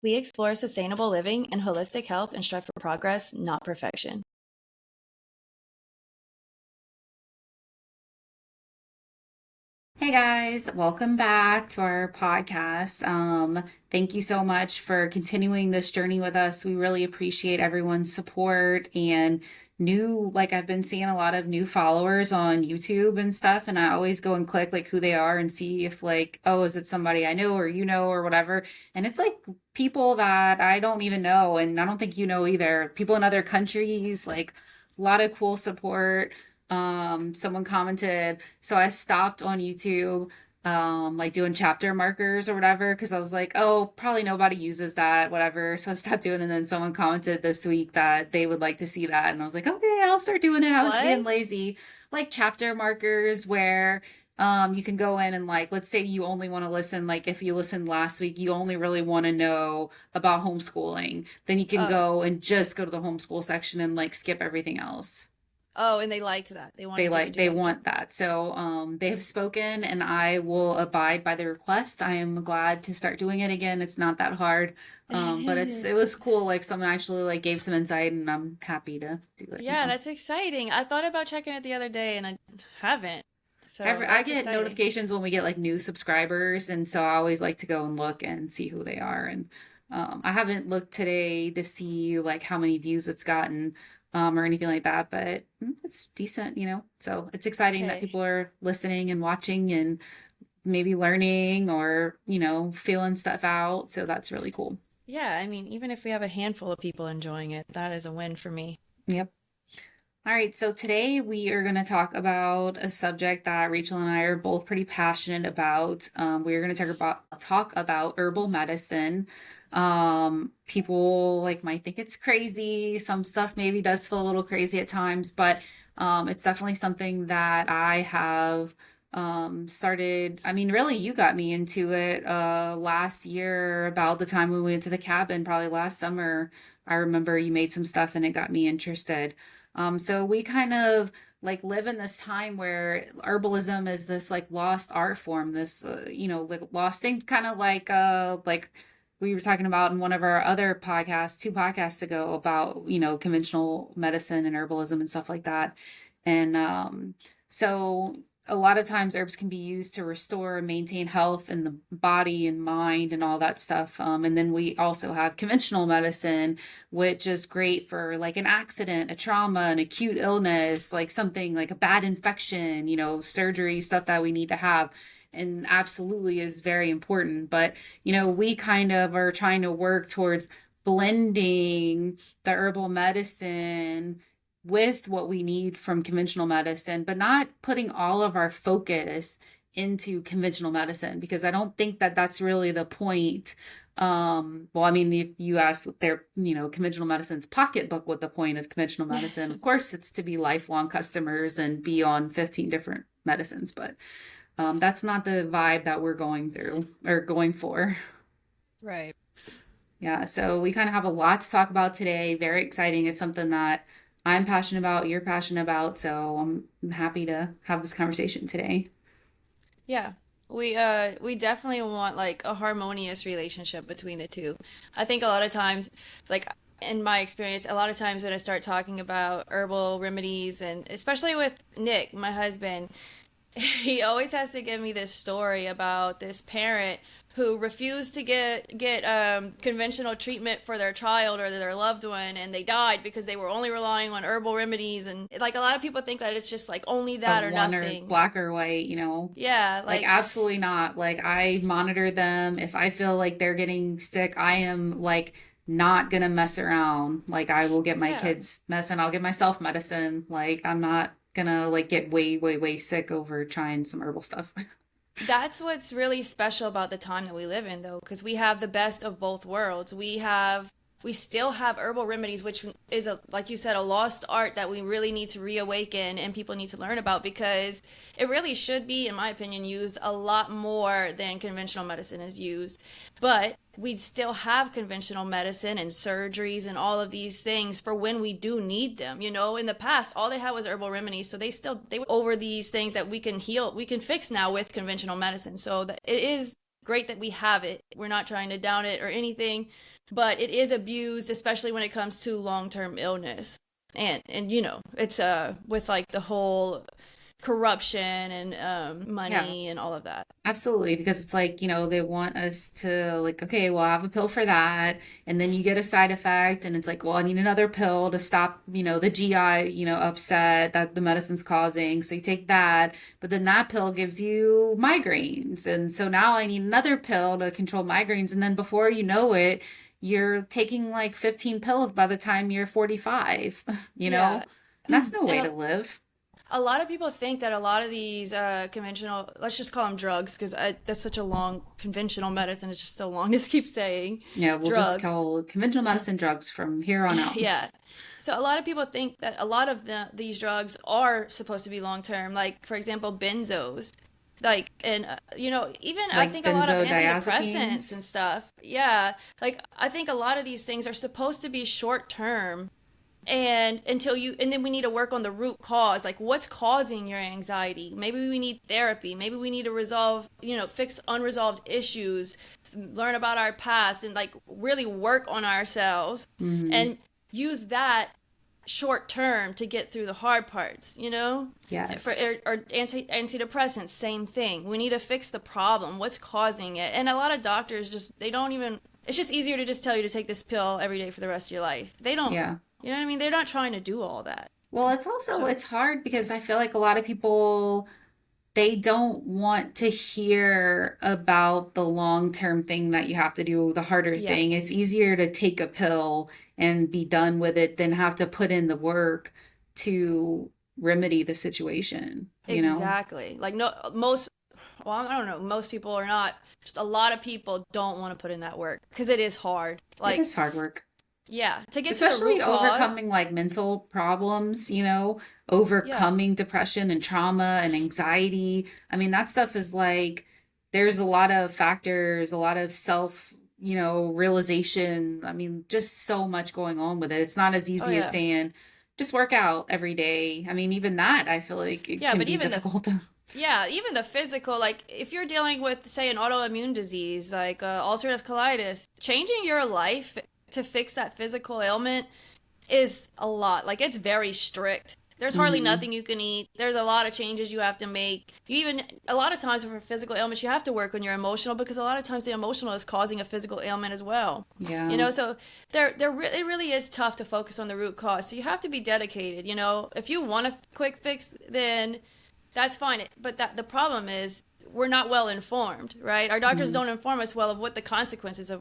we explore sustainable living and holistic health and strive for progress, not perfection. Hey guys, welcome back to our podcast. Thank you so much for continuing this journey with us. We really appreciate everyone's support and I've been seeing a lot of new followers on YouTube and stuff, and I always go and click like who they are and see if oh, is it somebody I know or whatever. And it's like people that I don't even know, and I don't think you know either. People in other countries, like a lot of cool support. Someone commented, so I stopped on YouTube, like doing chapter markers or whatever, because I was like, oh, probably nobody uses that, whatever. So I stopped doing it. And then someone commented this week that they would like to see that. And I was like, okay, I'll start doing it. I was being lazy. Like chapter markers where you can go in and let's say you only want to listen, like if you listened last week, you only really want to know about homeschooling, then you can go and just go to the homeschool section and skip everything else. Oh, and they liked that. They want that. So they have spoken, and I will abide by the request. I am glad to start doing it again. It's not that hard. But it was cool. Like someone actually gave some insight, and I'm happy to do it. Yeah, that's exciting. I thought about checking it the other day and I haven't. So I get notifications when we get new subscribers, and so I always like to go and look and see who they are. And I haven't looked today to see how many views it's gotten. Or anything like that, but it's decent, so it's exciting that people are listening and watching and maybe learning or, feeling stuff out. So that's really cool. Yeah. I mean, even if we have a handful of people enjoying it, that is a win for me. Yep. All right. So today we are going to talk about a subject that Rachel and I are both pretty passionate about. We're going to talk about herbal medicine. People might think it's crazy. Some stuff maybe does feel a little crazy at times, but it's definitely something that I have started. I mean, really, you got me into it last year about the time when we went to the cabin, probably last summer. I remember you made some stuff and it got me interested. So we kind of live in this time where herbalism is this lost art form, this lost thing, kind of like we were talking about in one of our other podcasts, 2 podcasts ago, about conventional medicine and herbalism and stuff like that. And so a lot of times herbs can be used to restore and maintain health in the body and mind and all that stuff. And then we also have conventional medicine, which is great for an accident, a trauma, an acute illness, something like a bad infection, surgery, stuff that we need to have. And absolutely is very important. But, we kind of are trying to work towards blending the herbal medicine with what we need from conventional medicine, but not putting all of our focus into conventional medicine, because I don't think that that's really the point. Well, I mean, if you ask their, conventional medicine's pocketbook what the point of conventional medicine, of course, it's to be lifelong customers and be on 15 different medicines, but that's not the vibe that we're going through or going for. Right. Yeah, so we kind of have a lot to talk about today. Very exciting. It's something that I'm passionate about, you're passionate about, so I'm happy to have this conversation today. Yeah. We definitely want a harmonious relationship between the two. I think a lot of times, in my experience, a lot of times when I start talking about herbal remedies, and especially with Nick, my husband, he always has to give me this story about this parent who refused to get conventional treatment for their child or their loved one, and they died because they were only relying on herbal remedies. And a lot of people think that it's just only that or nothing, or black or white, Yeah, absolutely not. I monitor them. If I feel like they're getting sick, I am not gonna mess around. I will get my kids medicine, I'll get myself medicine. I'm not gonna get way sick over trying some herbal stuff. That's what's really special about the time that we live in, though, because we have the best of both worlds. We still have herbal remedies, which is like you said, a lost art that we really need to reawaken and people need to learn about, because it really should be, in my opinion, used a lot more than conventional medicine is used. But we still have conventional medicine and surgeries and all of these things for when we do need them. In the past, all they had was herbal remedies. So they were over these things that we can heal, we can fix now with conventional medicine. So it is great that we have it. We're not trying to down it or anything. but it is abused, especially when it comes to long-term illness. And it's with like the whole corruption and Yeah. money and all of that. Absolutely, because it's like, they want us to like, okay, well, I have a pill for that, and then you get a side effect, and it's like, well, I need another pill to stop, the GI, upset that the medicine's causing. So you take that, but then that pill gives you migraines. And so now I need another pill to control migraines. And then before you know it, you're taking like 15 pills by the time you're 45, you know? Yeah. That's no way And to live. a lot of people think that a lot of these conventional, let's just call them drugs, because that's such a long conventional medicine. It's just so long to keep saying Yeah, we'll just drugs. call conventional medicine drugs from here on out. Yeah. So a lot of people think that a lot of these drugs are supposed to be long term, like for example, benzos. Like, and even I Like think a lot of antidepressants and benzodiazepines. stuff. Yeah. Like I think a lot of these things are supposed to be short term, and then we need to work on the root cause, like what's causing your anxiety. Maybe we need therapy, maybe we need to resolve, fix unresolved issues, learn about our past, and like really work on ourselves Hmm. and use that short term to get through the hard parts, for Yes. antidepressants, same thing. We need to fix the problem, what's causing it. And a lot of doctors just, they don't even, it's just easier to just tell you to take this pill every day for the rest of your life. They don't, Yeah. you know what I mean? They're not trying to do all that. Well, it's also So, it's hard because I feel like a lot of people they don't want to hear about the long-term thing that you have to do, the harder yeah, thing. It's easier to take a pill and be done with it than have to put in the work to remedy the situation, you know? exactly. Like, no, well, I don't know, most people are not, just a lot of people don't want to put in that work because it is hard. It Like, is hard work. yeah, to get to the Especially root cause. overcoming like mental problems, Yeah. overcoming depression and trauma and anxiety. I mean, that stuff is like there's a lot of factors, a lot of self, realization. I mean, just so much going on with it. It's not as Oh, easy as yeah. saying just work out every day. I mean, even that I feel like it Yeah, can but be even the difficult. Yeah, even the physical, like if you're dealing with, say, an autoimmune disease like ulcerative colitis, changing your life to fix that physical ailment is a lot. Like it's very strict. There's hardly Hmm. nothing you can eat. There's a lot of changes you have to make. You even a lot of times for physical ailments, you have to work on your emotional because a lot of times the emotional is causing a physical ailment as well. Yeah. So it really is tough to focus on the root cause. So you have to be dedicated. If you want a quick fix, then that's fine. But the problem is we're not well informed, right? Our doctors Mm. don't inform us well of what the consequences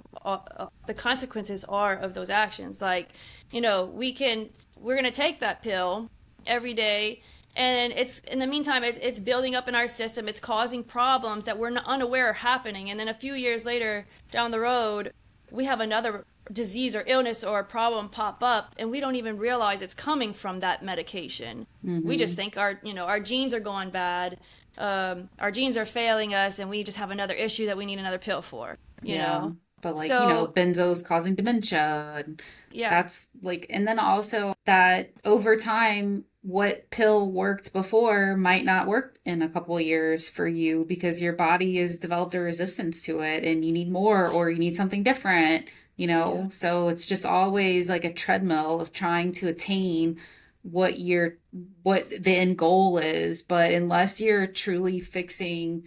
are of those actions. Like, we're gonna take that pill every day, and it's in the meantime it's building up in our system. It's causing problems that we're unaware are happening, and then a few years later down the road, we have another disease or illness or a problem pop up, and we don't even realize it's coming from that medication. We just Hmm. think our genes are going bad, our genes are failing us, and we just have another issue that we need another pill for. Yeah. But like, So benzos causing dementia. And yeah. that's like, and then also that over time, what pill worked before might not work in a couple of years for you because your body has developed a resistance to it and you need more or you need something different. Yeah. So it's just always like a treadmill of trying to attain what the end goal is. But unless you're truly fixing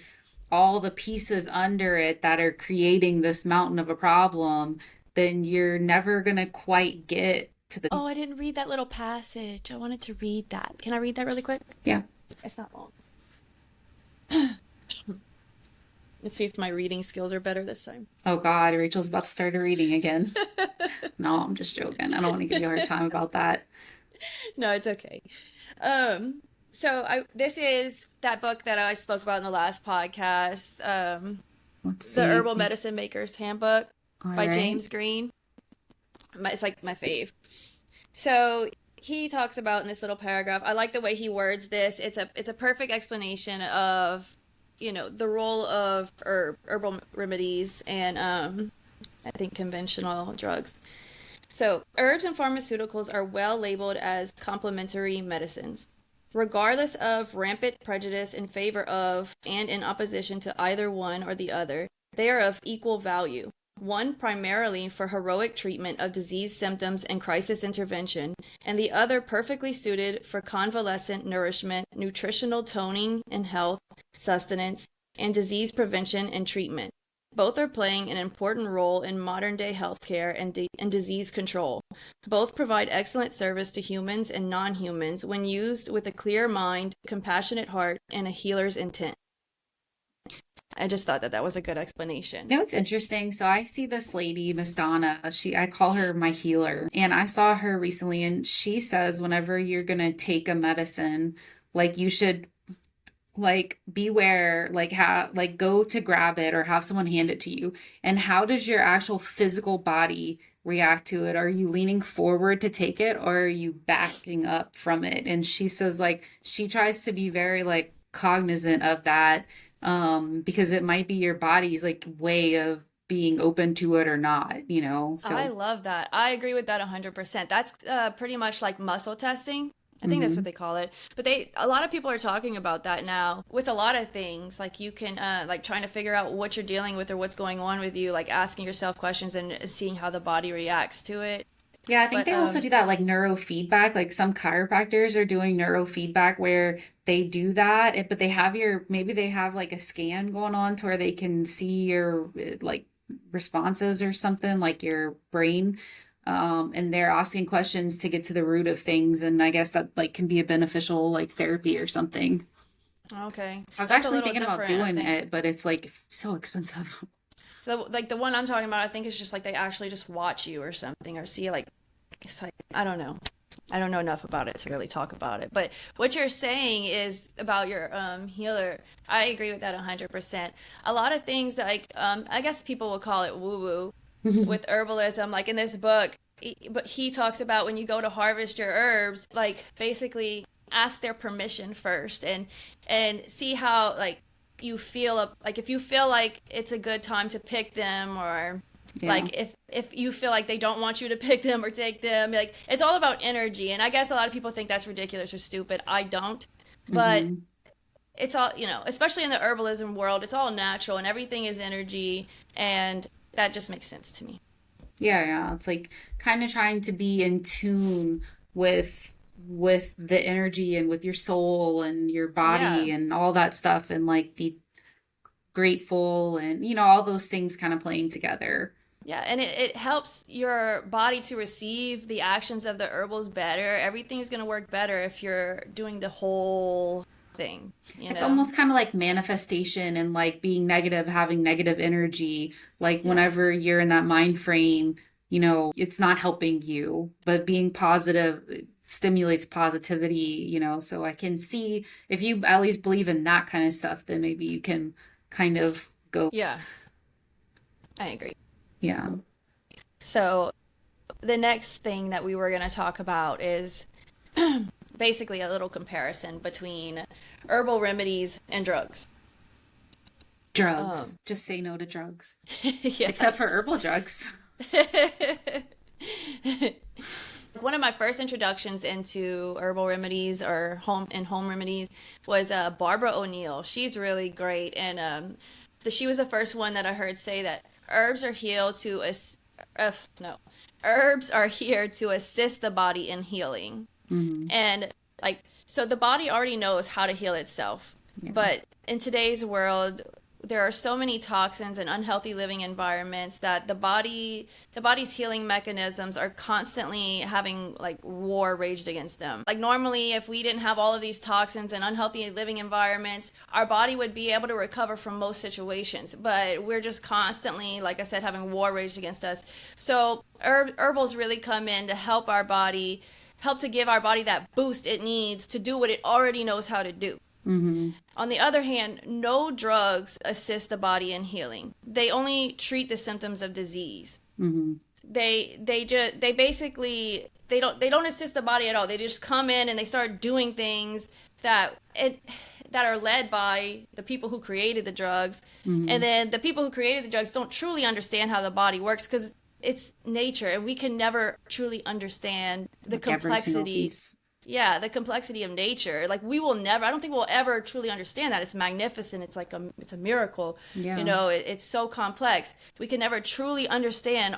all the pieces under it that are creating this mountain of a problem, then you're never going to quite get to the. Oh, I didn't read that little passage. I wanted to read that. Can I read that really quick? Yeah. It's not long. Let's see if my reading skills are better this time. Oh God, Rachel's about to start a reading again. No, I'm just joking. I don't want to give you a hard time about that. No, it's okay. Um, so this is that book that I spoke about in the last podcast, Let's The see if Herbal he's Medicine Maker's Handbook all by right. James Green. It's like my fave. So he talks about in this little paragraph. I like the way he words this. It's a perfect explanation of the role of herbal remedies and I think conventional drugs. So, herbs and pharmaceuticals are well labeled as complementary medicines. Regardless of rampant prejudice in favor of and in opposition to either one or the other, they are of equal value. one primarily for heroic treatment of disease symptoms and crisis intervention, and the other perfectly suited for convalescent nourishment, nutritional toning and health, sustenance, and disease prevention and treatment. Both are playing an important role in modern day healthcare and disease control. Both provide excellent service to humans and non humans when used with a clear mind, compassionate heart, and a healer's intent. I just thought that that was a good explanation. You know, it's interesting. So I see this lady, Miss Donna. I call her my healer. And I saw her recently, and she says whenever you're gonna take a medicine, like you should like beware, like go to grab it or have someone hand it to you. And how does your actual physical body react to it? Are you leaning forward to take it, or are you backing up from it? And she says like she tries to be very like cognizant of that, because it might be your body's like way of being open to it or not, you know? I So, love that. I agree with that 100%. That's pretty much like muscle testing. I think that's what mhm. they call it. But a lot of people are talking about that now with a lot of things. Like you can, like trying to figure out what you're dealing with or what's going on with you, like asking yourself questions and seeing how the body reacts to it. Yeah, I think But they also do that like neurofeedback. Like some chiropractors are doing neurofeedback where they do that, but they have maybe they have like a scan going on to where they can see your like responses or something, like your brain. And they're asking questions to get to the root of things. And I guess that like can be a beneficial like therapy or something. okay, I was that's a actually little thinking about different, I doing think. it, but it's like so expensive. Like the one I'm talking about, I think it's just like they actually just watch you or something or see like it's like I don't know. I don't know enough about it to really talk about it. But what you're saying is about your healer. I agree with that 100%. A lot of things like I guess people will call it woo woo with herbalism. Like in this book, but he talks about when you go to harvest your herbs, like basically ask their permission first and see how like you feel like if you feel like it's a good time to pick them or Yeah. like if you feel like they don't want you to pick them or take them, like it's all about energy. And I guess a lot of people think that's ridiculous or stupid. I don't. But Hmm. it's all, especially in the herbalism world, it's all natural and everything is energy, and that just makes sense to me. Yeah, yeah. It's like kind of trying to be in tune with the energy and with your soul and your Yeah. body and all that stuff, and like be grateful and all those things kind of playing together. Yeah, and it helps your body to receive the actions of the herbals better. Everything's going to work better if you're doing the whole thing, you It's know? almost kind of like manifestation and like being negative, having negative energy. Like whenever Yes. you're in that mind frame, it's not helping you, but being positive stimulates positivity, so I can see if you at least believe in that kind of stuff, then maybe you can kind of go, Yeah, I agree. yeah. So, the next thing that we were going to talk about is basically a little comparison between herbal remedies and drugs. Drugs. Um, Just say no to drugs. yeah. Except for herbal drugs. One of my first introductions into herbal remedies or home remedies was Barbara O'Neill. She's really great, and she was the first one that I heard say that herbs are healed to no, herbs are here to assist the body in healing. Hmm. And like, so the body already knows how to heal itself. Yeah. But in today's world, there are so many toxins and unhealthy living environments that the body's healing mechanisms are constantly having like war raged against them. Like normally if we didn't have all of these toxins and unhealthy living environments, our body would be able to recover from most situations, but we're just constantly, like I said, having war raged against us. So herbals really come in to help to give our body that boost it needs to do what it already knows how to do. Hmm. On the other hand, no drugs assist the body in healing. They only treat the symptoms of disease. Hmm. They basically they don't assist the body at all. They just come in and they start doing things that are led by the people who created the drugs. And Hmm. then the people who created the drugs don't truly understand how the body works because it's nature and we can never truly understand the Like every single complexity. piece. yeah, the complexity of nature. Like we will never, I don't think we'll ever truly understand that. It's magnificent. It's like it's a miracle. You Yeah. know, it's so complex. We can never truly understand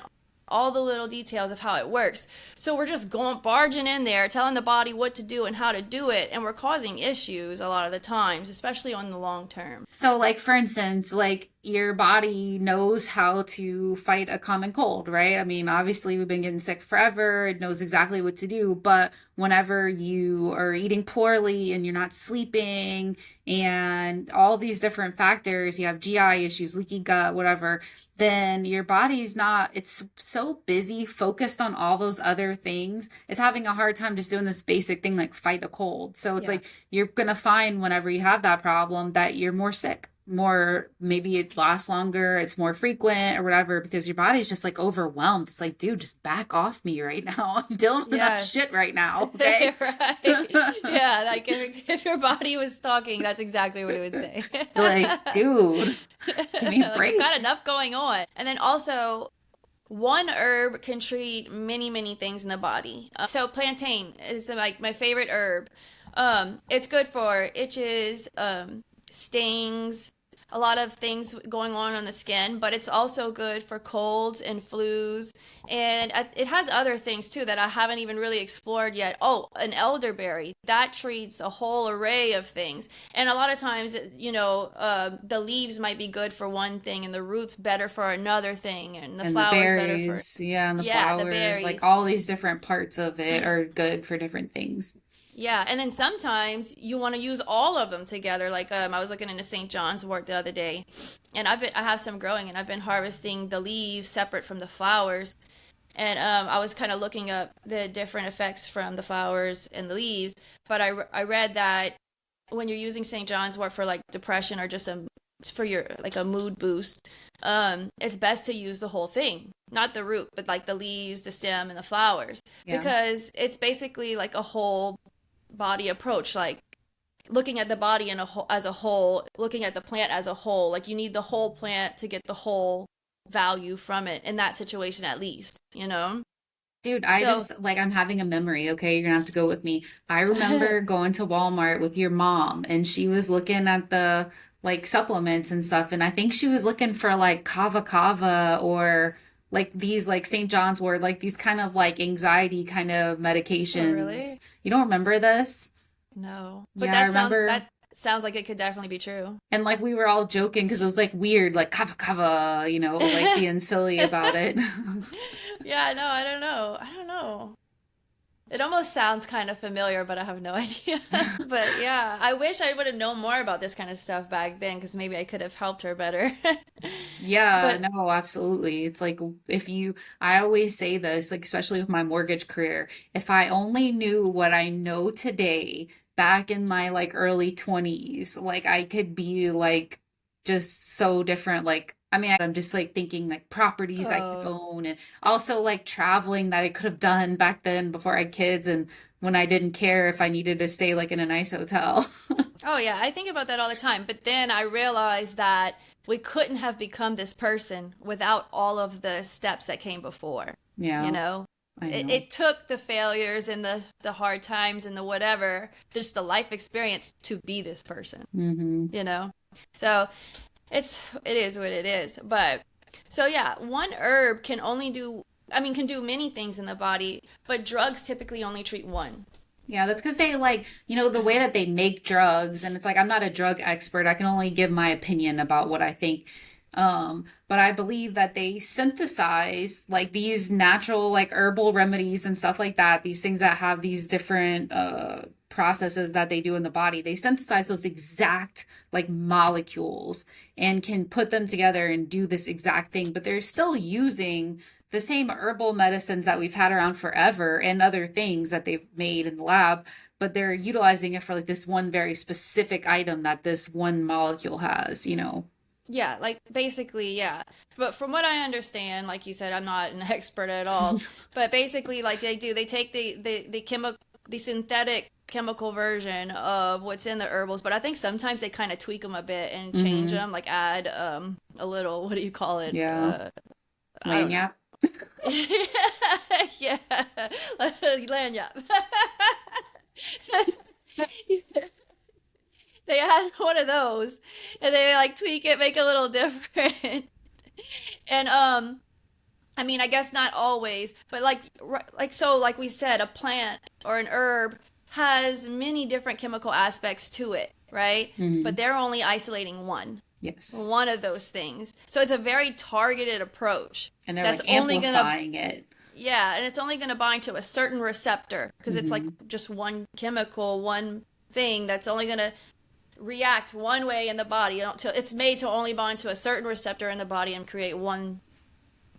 all the little details of how it works. So we're just going barging in there, telling the body what to do and how to do it, and we're causing issues a lot of the times, especially on the long term. So, like, for instance, like your body knows how to fight a common cold, right? I mean, obviously, we've been getting sick forever. It knows exactly what to do. But whenever you are eating poorly and you're not sleeping and all these different factors, you have GI issues, leaky gut, whatever, then your body's not, it's so busy, focused on all those other things. It's having a hard time just doing this basic thing like fight a cold. So it's Yeah. like you're going to find whenever you have that problem that you're more sick, more, maybe it lasts longer, it's more frequent or whatever, because your body's just like overwhelmed. It's like, dude, just back off me right now. I'm dealing with enough Yes. shit right now. Okay. Right. Yeah, like if your body was talking, that's exactly what it would say. Like, dude, give me a Like I've got break. enough going on. And then also, one herb can treat many, many things in the body. So plantain is like my favorite herb. It's good for itches, stings, a lot of things going on the skin, but it's also good for colds and flus. And it has other things too that I haven't even really explored yet. Oh, an elderberry that treats a whole array of things. And a lot of times, the leaves might be good for one thing, and the roots better for another thing, and the And the flowers better for, berries, yeah, and the yeah, the flowers, like berries. all these different parts of it are good for different things. Yeah, and then sometimes you want to use all of them together. Like I was looking into St. John's wort the other day, and I have some growing, and I've been harvesting the leaves separate from the flowers. And I was kind of looking up the different effects from the flowers and the leaves, but I read that when you're using St. John's wort for like depression or just for your like a mood boost, it's best to use the whole thing, not the root, but like the leaves, the stem, and the flowers, Yeah. because it's basically like a whole body approach, like looking at the body in as a whole, looking at the plant as a whole. Like you need the whole plant to get the whole value from it in that situation, at least, you know? Dude, I So, just like I'm having a memory, okay? You're gonna have to go with me. I remember going to Walmart with your mom and she was looking at the like supplements and stuff, and I think she was looking for like kava kava or like these like St. John's wort, like these kind of like anxiety kind of oh, medications. really? You don't remember this? No. But Yeah, I remember. that sounds like it could definitely be true. And like we were all joking because it was like weird, like kava kava, like being silly about it. Yeah, no, I don't know. I don't know. It almost sounds kind of familiar, but I have no idea. But yeah, I wish I would have known more about this kind of stuff back then, because maybe I could have helped her better. Yeah, But no, absolutely. It's like if you, I always say this, like especially with my mortgage career, if I only knew what I know today back in my like early 20s, like I could be like just so different. Like, I mean, I'm just like thinking like properties I could oh, own and also like traveling that I could have done back then before I had kids and when I didn't care if I needed to stay like in a nice hotel. oh yeah, I think about that all the time. But then I realized that we couldn't have become this person without all of the steps that came before. You Yeah, know, I it, know. it took the failures and the hard times and the whatever, just the life experience to be this person. Hmm. You know, so it is what it is. But so yeah, one herb can only do. I mean, can do many things in the body, but drugs typically only treat one. Yeah, that's because they like, the way that they make drugs, and it's like I'm not a drug expert. I can only give my opinion about what I think. But I believe that they synthesize like these natural like herbal remedies and stuff like that, these things that have these different processes that they do in the body. They synthesize those exact like molecules and can put them together and do this exact thing, but they're still using the same herbal medicines that we've had around forever and other things that they've made in the lab, but they're utilizing it for like this one very specific item that this one molecule has. Yeah, like basically, yeah. But from what I understand, like you said, I'm not an expert at all. But basically, like they take the synthetic chemical version of what's in the herbals. But I think sometimes they kind of tweak them a bit and change Hmm. them, like add a little, what do you call it? Yeah. I don't know. Lanyap. Yeah, lanyard. had one of those, and they like tweak it, make it a little different. And I mean, I guess not always, but like we said, a plant or an herb has many different chemical aspects to it, right? But Hmm. they're only isolating Yes. one of those things. So it's a very targeted approach And they're that's like only gonna, amplifying it. yeah, and it's only gonna bind to a certain receptor because it's like Hmm. just one chemical, one thing that's only gonna react one way in the body until it's made to only bind to a certain receptor in the body and create one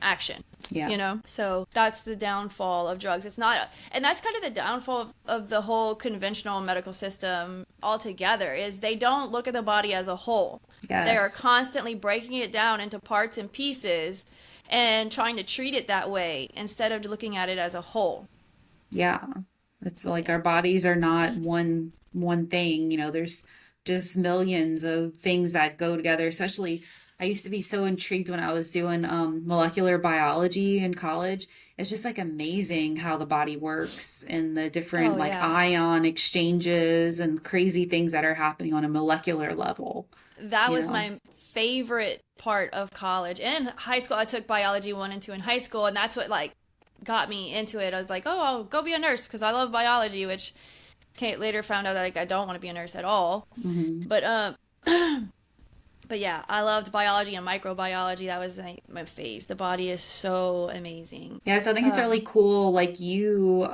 action, Yeah. so that's the downfall of drugs. It's not, and that's kind of the downfall of the whole conventional medical system altogether, is they don't look at the body as a whole. They are Yes. constantly breaking it down into parts and pieces and trying to treat it that way instead of looking at it as a whole. Yeah. It's like Yeah. our bodies are not one thing, there's just millions of things that go together, especially I used to be so intrigued when I was doing molecular biology in college. It's just like amazing how the body works and the different Oh like yeah. ion exchanges and crazy things that are happening on a molecular level, That you was know. my favorite part of college. And high school, I took biology 1 and 2 in high school, and that's what like got me into it. I was like, oh, I'll go be a nurse because I love biology, which later found out that like I don't want to be a nurse at all. Hmm. But but yeah, I loved biology and microbiology. That was my phase. The body is so amazing. Yeah, so I think it's really Um, cool. Like you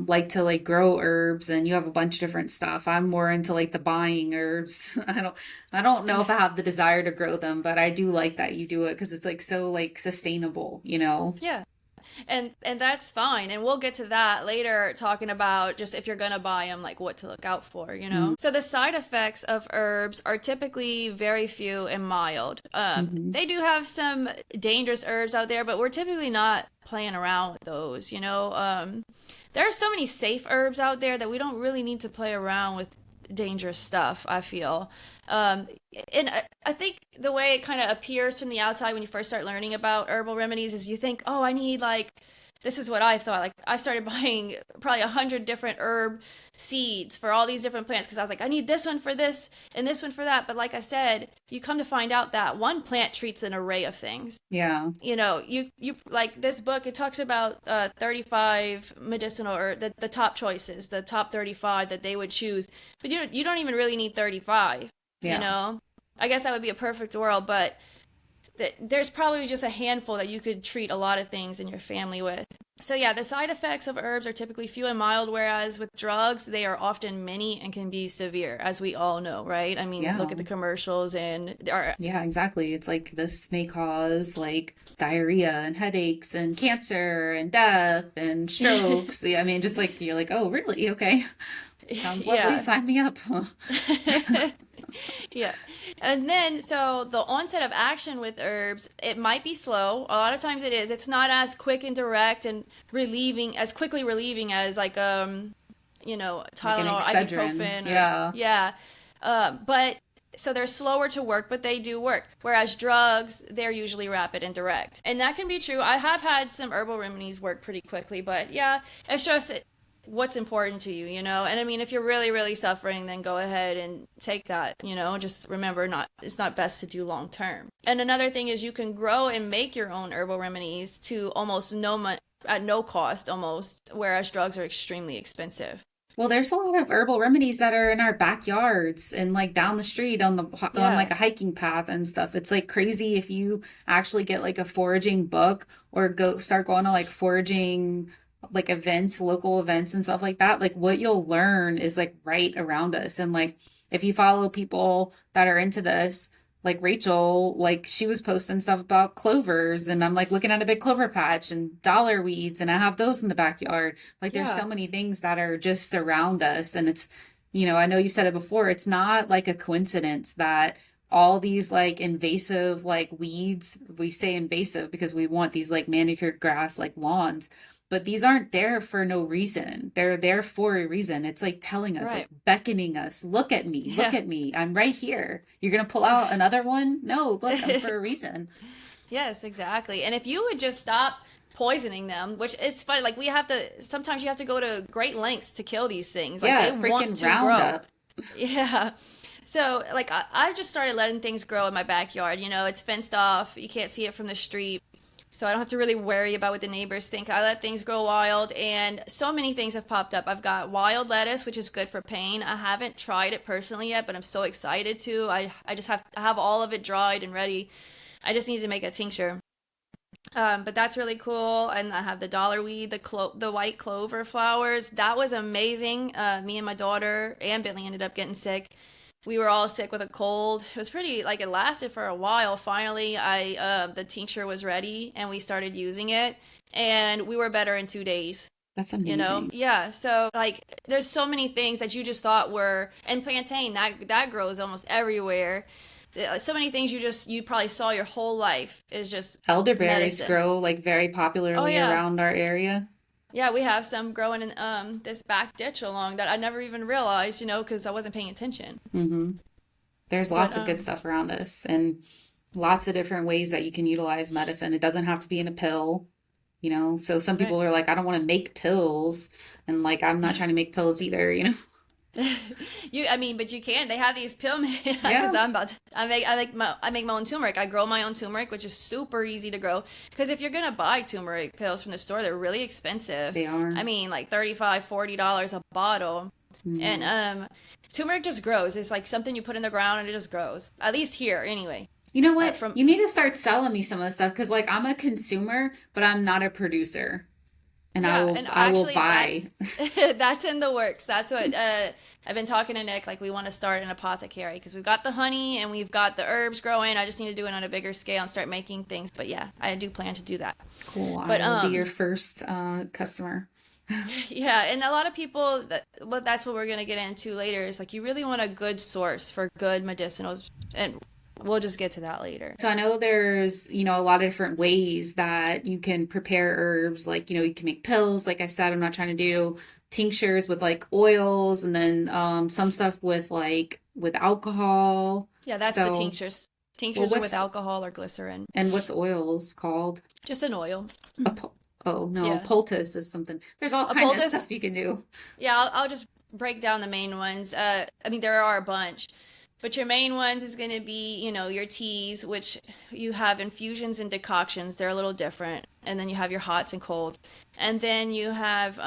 like to like grow herbs and you have a bunch of different stuff. I'm more into like the buying herbs. I don't know if I have the desire to grow them, but I do like that you do it because it's like so like sustainable. yeah, and that's fine, and we'll get to that later, talking about just if you're gonna buy them, like what to look out for. Mm-hmm. So the side effects of herbs are typically very few and mild. Mm-hmm. They do have some dangerous herbs out there, but we're typically not playing around with those. There are so many safe herbs out there that we don't really need to play around with dangerous stuff, I feel. Um, and I think the way it kind of appears from the outside when you first start learning about herbal remedies is you think, oh, I need like, this is what I thought. Like, I started buying probably 100 different herb seeds for all these different plants because I was like, I need this one for this and this one for that. But like I said, you come to find out that one plant treats an array of things. Yeah. You like this book, it talks about 35 medicinal, or the top choices, the top 35 that they would choose, but you don't even really need 35. you Yeah. know I guess that would be a perfect world, but there's probably just a handful that you could treat a lot of things in your family with. So yeah, the side effects of herbs are typically few and mild, whereas with drugs, they are often many and can be severe, as we all know, right? I mean, look Yeah. at the commercials and our Yeah, exactly. It's like this may cause like diarrhea and headaches and cancer and death and strokes. Yeah, I mean, just like you're like, oh, really? Okay. Sounds lovely. yeah. Sign me up. Yeah. And then, so the onset of action with herbs, it might be slow. A lot of times it is. It's not as quick and direct and relieving, as quickly relieving as like Like an Tylenol, Excedrin. ibuprofen, or Yeah. yeah. But so they're slower to work, but they do work. Whereas drugs, they're usually rapid and direct. And that can be true. I have had some herbal remedies work pretty quickly, but yeah, it's just what's important to you. And I mean, if you're really, really suffering, then go ahead and take that. Just remember, not it's not best to do long term. And another thing is you can grow and make your own herbal remedies to almost at no cost almost, whereas drugs are extremely expensive. Well, there's a lot of herbal remedies that are in our backyards and like down the street on like Yeah. a hiking path and stuff. It's like crazy if you actually get like a foraging book or go start going to like foraging like events, local events and stuff like that. Like what you'll learn is like right around us. And like if you follow people that are into this, like Rachel, like she was posting stuff about clovers and I'm like looking at a big clover patch and dollar weeds and I have those in the backyard. Like there's so Yeah. many things that are just around us and I know you said it before, it's not like a coincidence that all these like invasive like weeds, we say invasive because we want these like manicured grass like lawns, but these aren't there for no reason. They're there for a reason. It's like telling us, like Right. beckoning us, look Yeah. at me. I'm right here. You're gonna pull out another one? No, look, I'm for a reason. Yes, exactly. And if you would just stop poisoning them, which is funny, like sometimes you have to go to great lengths to kill these things. Like Yeah, they want freaking to grow. Roundup. Yeah. So, like, I just started letting things grow in my backyard. You know, it's fenced off. You can't see it from the street. So I don't have to really worry about what the neighbors think. I let things grow wild, and so many things have popped up. I've got wild lettuce, which is good for pain. I haven't tried it personally yet, but I'm so excited to. I just have I have all of it dried and ready. I just need to make a tincture. But that's really cool. And I have the dollar weed, the white clover flowers. That was amazing. Me and my daughter and Bentley ended up getting sick. We were all sick with a cold. It was pretty like it lasted for a while. Finally, I the tincture was ready and we started using it, and we were better in 2 days. That's You know, amazing. yeah. So like, there's so many things that you just thought were, and plantain that grows almost everywhere. So many things you probably saw your whole life is just Elderberries medicine. grow like very Oh popularly yeah. around our area. Yeah, we have some growing in this back ditch along that I never even realized, you know, because I wasn't paying attention. Hmm. There's But lots of good stuff around us and lots of different ways that you can utilize medicine. It doesn't have to be in a pill, you know. So some right. people are like, I don't want to make pills. And like, I'm not trying to make pills either, you know? I mean, but you can. They have these pill Yeah, because I make my own turmeric. I grow my own turmeric, which is super easy to grow. Because if you're gonna buy turmeric pills from the store, they're really expensive. they are. I mean, like $35, $40 a bottle. And Mhm. turmeric just grows. It's like something you put in the ground and it just grows. At least here, anyway. You know what? From You need to start selling me some of the stuff because like I'm a consumer, but I'm not a producer. And Yeah, and I will actually buy. that's in the works. That's what I've been talking to Nick, like we want to start an apothecary because we've got the honey and we've got the herbs growing. I just need to do it on a bigger scale and start making things. But yeah, I do plan to do that. Cool. I But will be your first customer. yeah, and a lot of people that's what we're going to get into later is like you really want a good source for good medicinals, and we'll just get to that later. So I know there's, you know, a lot of different ways that you can prepare herbs. Like, you know, you can make pills. Like I said, I'm not trying to do tinctures with like oils and then some stuff with like with alcohol. Yeah, that's the So, tinctures. well, Tinctures are with alcohol or glycerin. and what's oils called? Just an oil. A, oh no, Yeah. poultice is something. There's all A kind of poultice. stuff you can do. Yeah, I'll just break down the main ones. I mean, there are a bunch, but your main ones is going to be, you know, your teas, which you have infusions and decoctions. They're a little different. And then you have your hots and colds. And then you have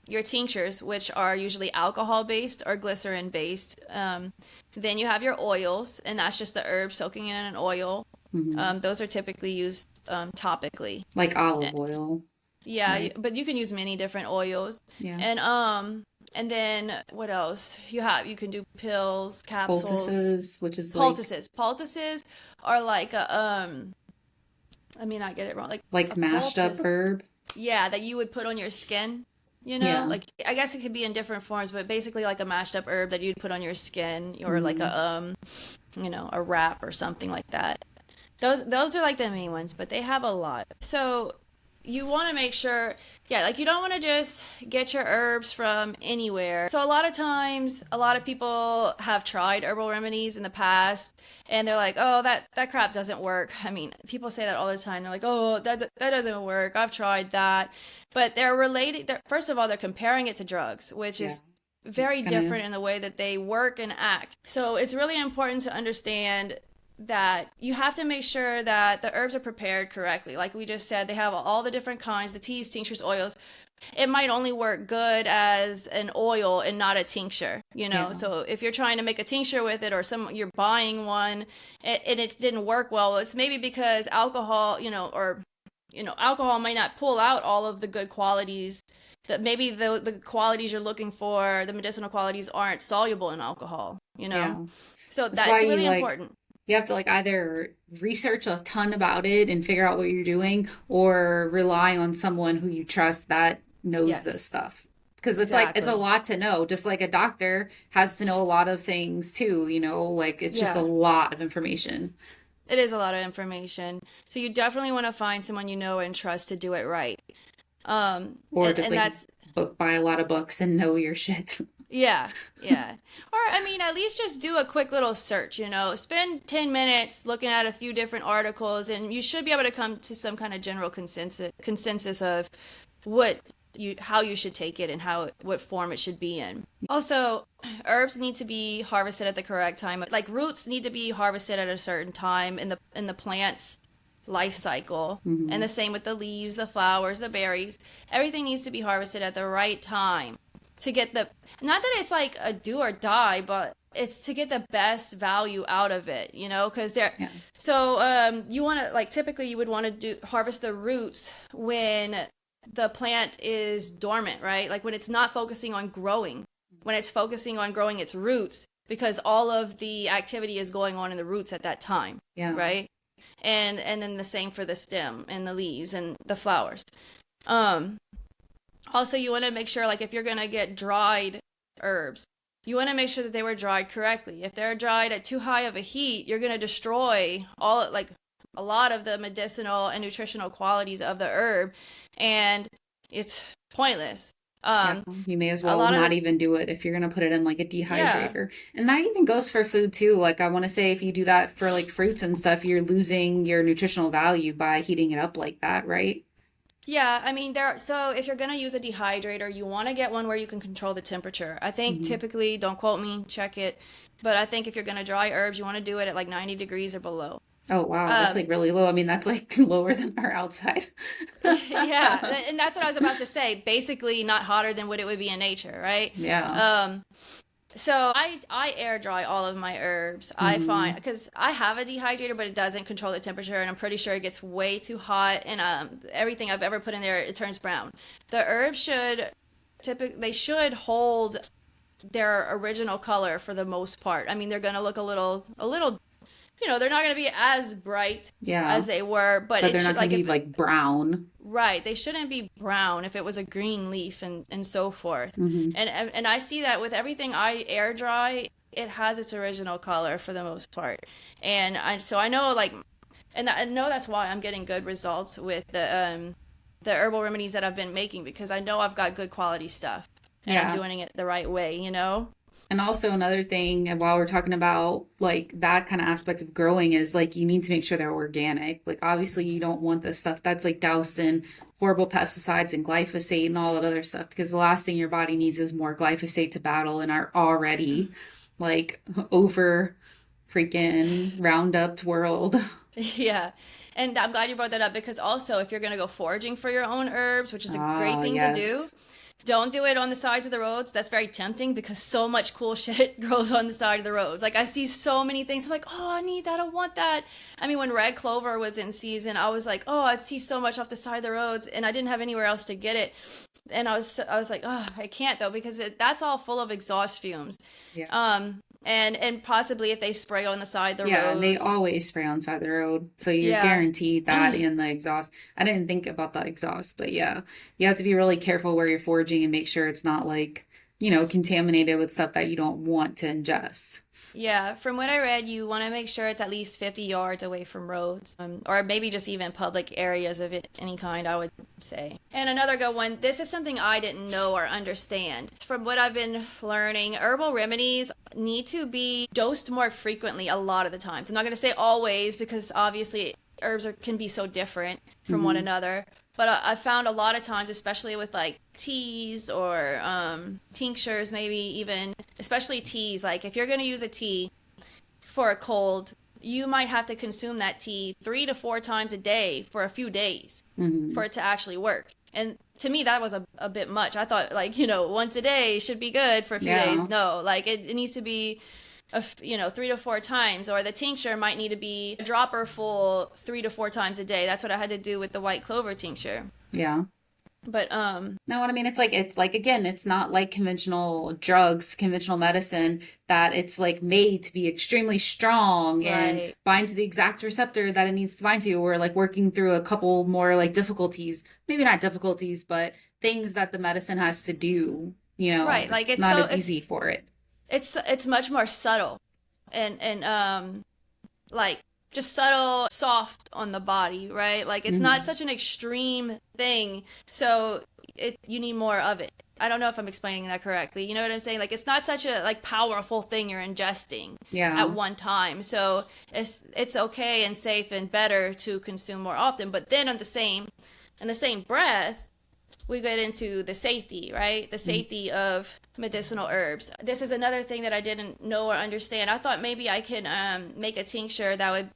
your tinctures, which are usually alcohol based or glycerin based. Then you have your oils, and that's just the herb soaking in an oil. Hmm. Those are typically used topically. Like olive oil, Yeah, right? but you can use many different oils. Yeah. And then what else? You can do pills, capsules, Poultices, which is like poultices. Poultices are like a let me not get it wrong. Like a mashed up poultice. herb. Yeah, that you would put on your skin, you know? Yeah. Like I guess it could be in different forms, but basically like a mashed up herb that you'd put on your skin or like Hmm. a you know, a wrap or something like that. Those are like the main ones, but they have a lot. So you want to make sure, yeah, like you don't want to just get your herbs from anywhere. So a lot of times, a lot of people have tried herbal remedies in the past, and they're like, "Oh, that crap doesn't work." I mean, people say that all the time. They're like, "Oh, that doesn't work. I've tried that," but they're related. First of all, they're comparing it to drugs, which Yeah. is very Gonna. different in the way that they work and act. So it's really important to understand that you have to make sure that the herbs are prepared correctly. Like we just said, they have all the different kinds, the teas, tinctures, oils. It might only work good as an oil and not a tincture, you know? Yeah. So if you're trying to make a tincture with it or you're buying one and it didn't work well, it's maybe because alcohol, you know, or alcohol might not pull out all of the good qualities that maybe the qualities you're looking for, the medicinal qualities aren't soluble in alcohol, you know? Yeah. So That's why that's you really like important. you have to like either research a ton about it and figure out what you're doing or rely on someone who you trust that knows this Yes. stuff. Because it's like it's a Exactly. lot to know, just like a doctor has to know a lot of things too, you know, like it's just a Yeah, lot of information. it is a lot of information. So you definitely want to find someone you know and trust to do it right. Or just And like that's buy a lot of books and know your shit. yeah, yeah. Or I mean, at least just do a quick little search, you know. Spend 10 minutes looking at a few different articles and you should be able to come to some kind of general consensus of what how you should take it and what form it should be in. Also, herbs need to be harvested at the correct time. Like roots need to be harvested at a certain time in the plant's life cycle. And the same with the leaves, the flowers, the berries. Everything needs to be harvested at the right time to get not that it's like a do or die, but it's to get the best value out of it, because you want to, like, typically you would want to harvest the roots when the plant is dormant, right? Like when it's not focusing on growing, when it's focusing on growing its roots, because all of the activity is going on in the roots at that time, right? And then the same for the stem and the leaves and the flowers. Also, you want to make sure, like, if you're going to get dried herbs, you want to make sure that they were dried correctly. If they're dried at too high of a heat, you're going to destroy a lot of the medicinal and nutritional qualities of the herb, and it's pointless. You may as well not even do it if you're going to put it in like a dehydrator. And that even goes for food too. Like I want to say, if you do that for like fruits and stuff, you're losing your nutritional value by heating it up like that, right? Yeah, I mean, so if you're going to use a dehydrator, you want to get one where you can control the temperature. I think typically, don't quote me, check it, but I think if you're going to dry herbs, you want to do it at like 90 degrees or below. Oh, wow. That's like really low. I mean, that's like lower than our outside. Yeah. And that's what I was about to say. Basically not hotter than what it would be in nature, right? Yeah. So I air dry all of my herbs. I find, because I have a dehydrator, but it doesn't control the temperature, and I'm pretty sure it gets way too hot, and everything I've ever put in there, it turns brown. The herbs should hold their original color for the most part. I mean, they're going to look a little they're not going to be as bright as they were, but they're not going to be like brown. Right. They shouldn't be brown if it was a green leaf and so forth. And I see that with everything I air dry, it has its original color for the most part. And I know, like, and I know that's why I'm getting good results with the herbal remedies that I've been making, because I know I've got good quality stuff and I'm doing it the right way, And also another thing, and while we're talking about like that kind of aspect of growing, is like you need to make sure they're organic. Like obviously you don't want the stuff that's like doused in horrible pesticides and glyphosate and all that other stuff, because the last thing your body needs is more glyphosate to battle in our already like over freaking Roundup world. Yeah. And I'm glad you brought that up, because also if you're going to go foraging for your own herbs, which is a great thing to do, don't do it on the sides of the roads. That's very tempting, because so much cool shit grows on the side of the roads. Like I see so many things. I'm like, oh, I need that. I want that. I mean, when red clover was in season, I was like, oh, I'd see so much off the side of the roads, and I didn't have anywhere else to get it. And I was like, oh, I can't though, because that's all full of exhaust fumes. Yeah. And possibly if they spray on the side of the road. Yeah, and they always spray on the side of the road. So you're guaranteed that in the exhaust. I didn't think about the exhaust, but yeah. You have to be really careful where you're foraging and make sure it's not like, contaminated with stuff that you don't want to ingest. Yeah, from what I read, you want to make sure it's at least 50 yards away from roads, or maybe just even public areas of any kind, I would say. And another good one, this is something I didn't know or understand. From what I've been learning, herbal remedies need to be dosed more frequently a lot of the times. I'm not going to say always, because obviously herbs can be so different from one another. But I found a lot of times, especially with like teas or tinctures, maybe even, especially teas, like if you're going to use a tea for a cold, you might have to consume that tea 3 to 4 times a day for a few days for it to actually work. And to me, that was a bit much. I thought like, once a day should be good for a few days. No, like it needs to be 3 to 4 times, or the tincture might need to be a dropper full 3 to 4 times a day. That's what I had to do with the white clover tincture. Yeah. But no, what I mean, it's like again, it's not like conventional drugs, conventional medicine, that it's like made to be extremely strong and bind to the exact receptor that it needs to bind to, or like working through a couple more like difficulties, maybe not difficulties, but things that the medicine has to do. Right, like it's not as easy for it. It's much more subtle and like just subtle, soft on the body, right? Like it's not such an extreme thing, so you need more of it. I don't know if I'm explaining that correctly. You know what I'm saying? Like it's not such a like powerful thing you're ingesting at one time. So it's okay and safe and better to consume more often. But then in the same breath, we get into the safety, right? The safety of medicinal herbs. This is another thing that I didn't know or understand. I thought maybe I could make a tincture that would,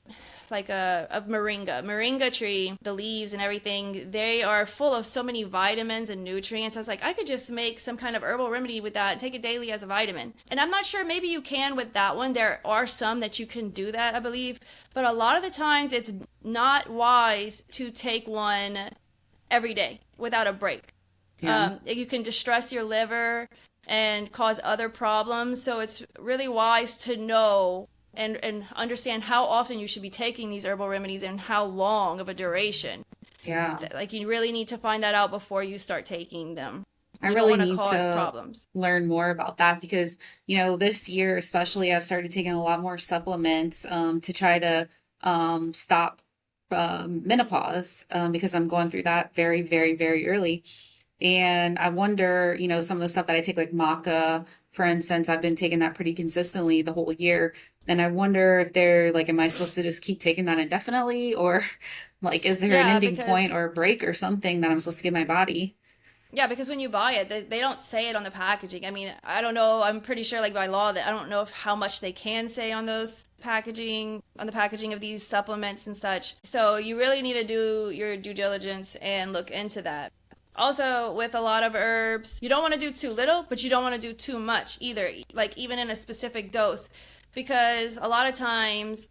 like a moringa tree, the leaves and everything, they are full of so many vitamins and nutrients. I was like, I could just make some kind of herbal remedy with that and take it daily as a vitamin. And I'm not sure, maybe you can with that one. There are some that you can do that, I believe, but a lot of the times it's not wise to take one every day without a break. Yeah. You can distress your liver and cause other problems. So it's really wise to know and understand how often you should be taking these herbal remedies and how long of a duration. Yeah. Like, you really need to find that out before you start taking them. I You don't really want to need cause to problems. learn more about that because, this year especially, I've started taking a lot more supplements to try to stop menopause because I'm going through that very, very, very early. And I wonder, some of the stuff that I take, like maca, for instance, I've been taking that pretty consistently the whole year. And I wonder if they're like, am I supposed to just keep taking that indefinitely? Or like, is there an Yeah, ending point because or a break or something that I'm supposed to give my body? when you buy it, they don't say it on the packaging. I mean, I don't know. I'm pretty sure, like by law, that I don't know if how much they can say on those packaging, on the packaging of these supplements and such. So you really need to do your due diligence and look into that. Also, with a lot of herbs, you don't want to do too little, but you don't want to do too much either, like even in a specific dose, because a lot of times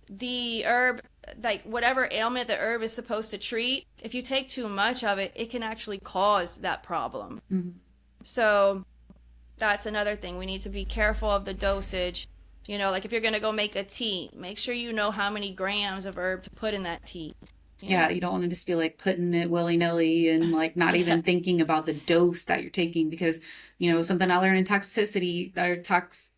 the herb, like whatever ailment the herb is supposed to treat, if you take too much of it, it can actually cause that problem. Mhm. So that's another thing. We need to be careful of the dosage. Like if you're going to go make a tea, make sure you know how many grams of herb to put in that tea. Yeah, you don't want to just be like putting it willy-nilly and like not Yeah. even thinking about the dose that you're taking because, something I learned in toxicity or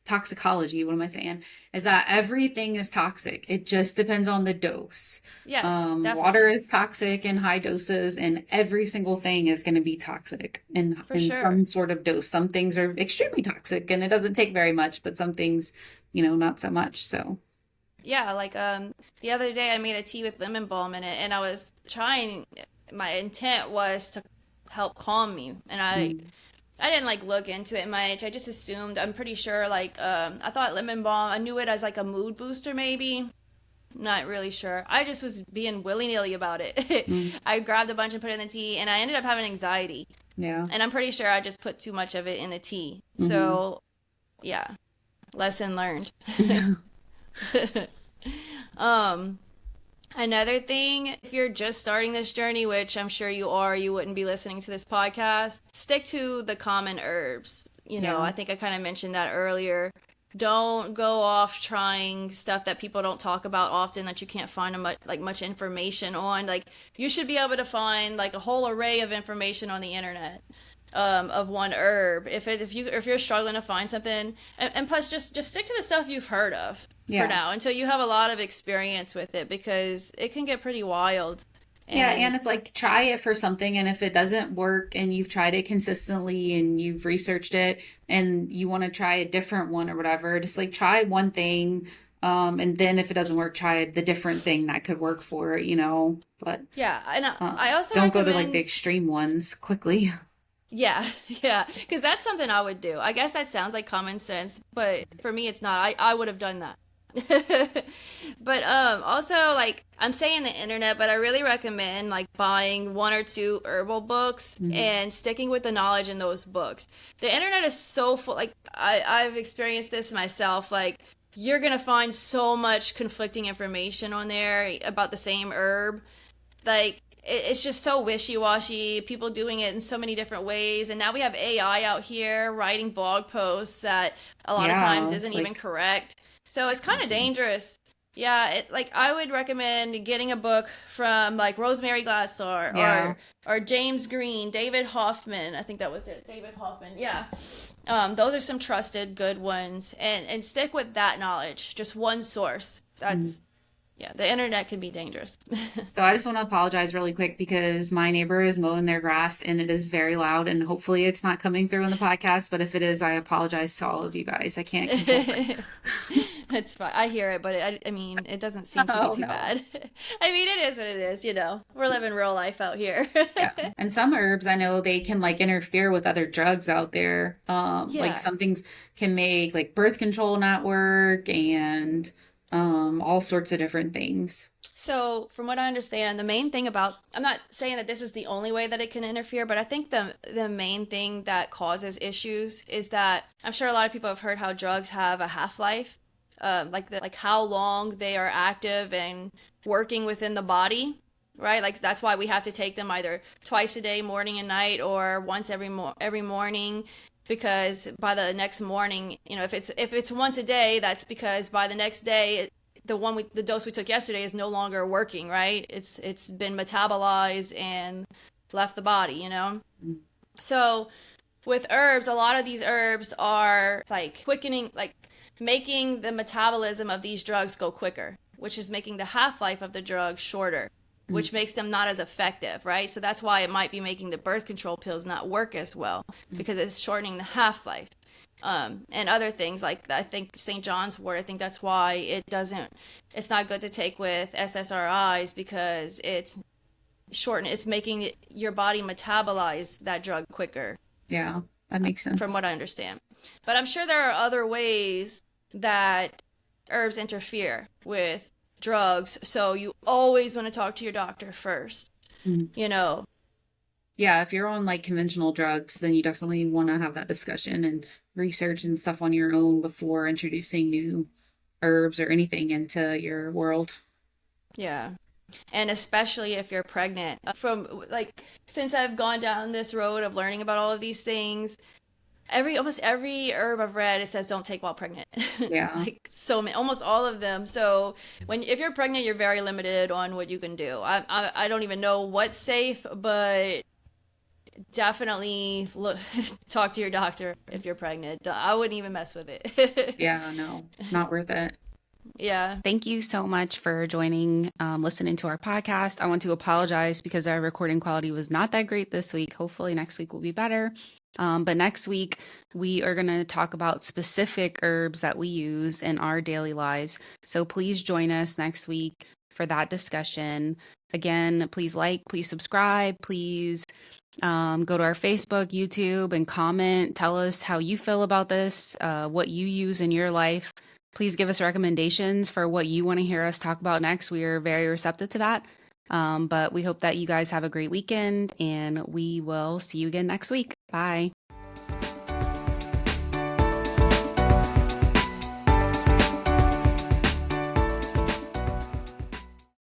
toxicology, what am I saying, is that everything is toxic. It just depends on the dose. Yes, Water definitely. is toxic in high doses, and every single thing is going to be toxic For in sure. some sort of dose. Some things are extremely toxic and it doesn't take very much, but some things, not so much. So, Yeah, like the other day I made a tea with lemon balm in it, and I was trying, my intent was to help calm me, and mm, I didn't like look into it much. I just assumed, I'm pretty sure, like I thought lemon balm, I knew it as like a mood booster maybe. Not really sure. I just was being willy-nilly about it. mm, I grabbed a bunch and put it in the tea, and I ended up having anxiety. yeah. And I'm pretty sure I just put too much of it in the tea. Hmm. So, yeah, lesson learned. Um, Another thing, if you're just starting this journey, which I'm sure you are, you wouldn't be listening to this podcast, stick to the common herbs. Yeah. I think I kind of mentioned that earlier. Don't go off trying stuff that people don't talk about often, that you can't find much information on. Like, you should be able to find like a whole array of information on the internet, of one herb. If you're struggling to find something, and plus just stick to the stuff you've heard of for Yeah. now until you have a lot of experience with it, because it can get pretty wild. Yeah, And and it's like try it for something, and if it doesn't work and you've tried it consistently and you've researched it and you want to try a different one or whatever, just like try one thing, and then if it doesn't work, try the different thing that could work for it. But yeah, and I also don't go to like the recommend, extreme ones quickly. yeah, yeah, because that's something I would do. I guess that sounds like common sense, but for me it's not. I would have done that. But also, like, I'm saying the internet, but I really recommend like buying one or two herbal books Mhm. and sticking with the knowledge in those books. The internet is so full, like I've experienced this myself, like you're gonna find so much conflicting information on there about the same herb. Like it's just so wishy-washy, people doing it in so many different ways, and now we have AI out here writing blog posts that a lot of times Yeah, isn't it's even like correct. So it's it's kind of crazy. dangerous. Yeah, like I would recommend getting a book from like Rosemary Gladstar Yeah. or James Green, David Hoffman. I think that was it. David Hoffman. Yeah. Those are some trusted good ones, and stick with that knowledge. Just one source. Mhm. That's Yeah, the internet can be dangerous. So I just want to apologize really quick because my neighbor is mowing their grass and it is very loud, and hopefully it's not coming through in the podcast, but if it is, I apologize to all of you guys. I can't control it. It's fine. I hear it, but I mean, it doesn't seem to be Oh too no. bad. I mean, it is what it is, you know. We're living real life out here. Yeah. And some herbs I know they can like interfere with other drugs out there. Like Yeah. some things can make like birth control not work and all sorts of different things. So, from what I understand, the main thing about I'm not saying that this is the only way that it can interfere, but I think the main thing that causes issues is that I'm sure a lot of people have heard how drugs have a half-life, like how long they are active and working within the body, right? Like that's why we have to take them either twice a day, morning and night, or once every morning, because by the next morning, you know, if it's once a day, that's because by the next day the dose we took yesterday is no longer working, right? It's been metabolized and left the body, you know? So with herbs, a lot of these herbs are like quickening, like making the metabolism of these drugs go quicker, which is making the half-life of the drug shorter, Mm, which makes them not as effective, right? So that's why it might be making the birth control pills not work as well, mm. because it's shortening the half-life. And other things like I think St. John's wort, I think that's why it's not good to take with SSRIs because it's making your body metabolize that drug quicker, Yeah, that makes from sense. what I understand. But I'm sure there are other ways that herbs interfere with drugs, so you always want to talk to your doctor first, Mm. you know. Yeah, if you're on like conventional drugs, then you definitely want to have that discussion and research and stuff on your own before introducing new herbs or anything into your world. Yeah. And especially if you're pregnant. From like since I've gone down this road of learning about all of these things, every almost every herb I've read it says don't take while pregnant. Yeah. Like so many, almost all of them. So when if you're pregnant, you're very limited on what you can do. I don't even know what's safe, but definitely look talk to your doctor if you're pregnant. I wouldn't even mess with it. Yeah, no, not worth it. Yeah. Thank you so much for joining, listening to our podcast. I want to apologize because our recording quality was not that great this week. Hopefully, next week will be better. But next week, we are going to talk about specific herbs that we use in our daily lives. So please join us next week for that discussion. Again, please like, please subscribe, please go to our Facebook, YouTube, and comment. Tell us how you feel about this, what you use in your life. Please give us recommendations for what you want to hear us talk about next. We are very receptive to that. But we hope that you guys have a great weekend and we will see you again next week. Bye.